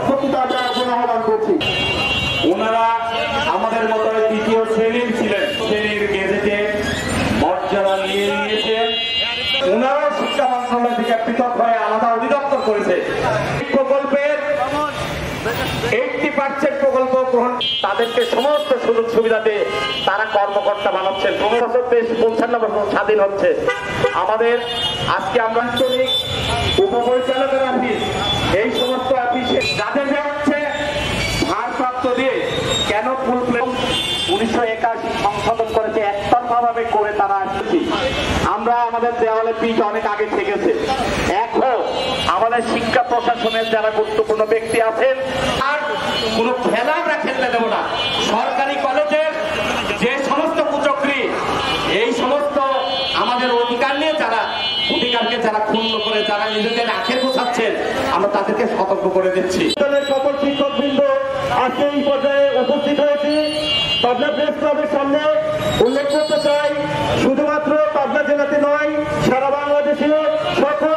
আহ্বান করছি। ওনারা আমাদের মতো দ্বিতীয় শ্রেণীর ছিলেন, শ্রেণীর গেজেটে মর্যাদা নিয়ে নিয়েছে। ওনারাও শিক্ষা মন্ত্রণালয় থেকে পৃথক হয়ে আলাদা অধিদপ্তর করেছে। প্রকল্পের 80% প্রকল্প গ্রহণ, তাদেরকে সমস্ত সুযোগ সুবিধাতে তারা কর্মকর্তা বানাচ্ছেন। 55 বছর স্বাধীন হচ্ছে আমাদের। আজকে আমরা আঞ্চলিক উপপরিচালকের অফিস, এই সমস্ত অফিসে যাদের হচ্ছে ভারপ্রাপ্ত দিয়ে কেন ফুল 1981 সংশোধন করেছে, একতরফা ভাবে করে তারা আসছে। আমরা আমাদের দেওয়ালে পিঠ অনেক আগে থেকেছে। এখন আমাদের শিক্ষা প্রশাসনের যারা গুরুত্বপূর্ণ ব্যক্তি আছেন, আর কোন খেলা আমরা খেলতে দেব না। সরকারি কলেজের যে সমস্ত কুচক্রী, এই সমস্ত আমাদের অধিকার নিয়ে যারা অধিকারকে যারা ক্ষুণ্ণ করে, যারা নিজেদের আখের গোছাচ্ছেন, আমরা তাদেরকে সতর্ক করে দিচ্ছি। সকল শিক্ষকবৃন্দ আজকে এই পর্যায়ে উপস্থিত হয়েছি। পাবনা প্রেস ক্লাবের সামনে উল্লেখ করতে চাই, শুধুমাত্র পাবনা জেলাতে নয়, সারা বাংলাদেশে সকল